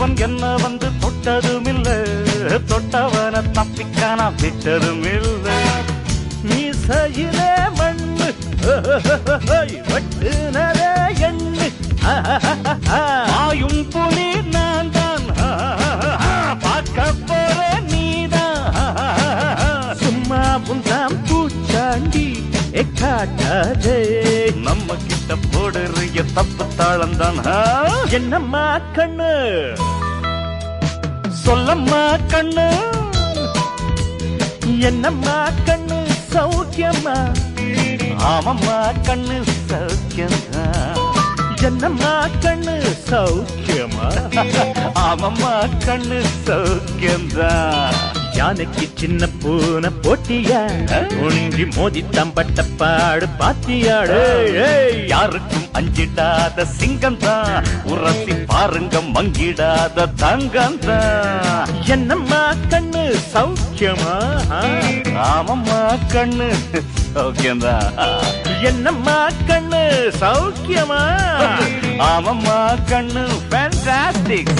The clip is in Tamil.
அப்பன் என்ன வந்து தொட்டதும் இல்ல, தொட்டவன தப்பிக்கான விட்டதும் இல்ல. மீசையிலே மண்ணு வெட்டுனதே எண்ணு, ஆயும் புலி நான் தான், பார்க்க போற நீதான். சும்மா புந்தாம் பூச்சாண்டி காட்டாதே, நம்ம கிட்ட போடுறிய தப்பு தாளம் தான். என்னம்மா கண்ணு சொல்லம்மா கண்ணு, என்னம்மா கண்ணு சௌக்கியம்மா? ஆமம்மா கண்ணு சௌக்கியம்மா. என்னம்மா கண்ணு சௌக்கியமா? ஆமம்மா கண்ணு சௌக்கியம்தான். யானைக்கு சின்ன பூனை போட்டியா, ஒன்றி மோதி தம்பட்ட பாடு பாத்தியாடு. யாருக்கும் அஞ்சிடாத சிங்கம் தான், உரசி பாருங்க மங்கிடாத தங்கம் தான். என்னம்மா கண்ணு சௌக்கியமா? ஆமம்மா கண்ணு சௌக்கியம்தான். என்னம்மா கண்ணு சௌக்கியமா? ஆமம்மா கண்ணு ஃபேண்டாஸ்டிக்.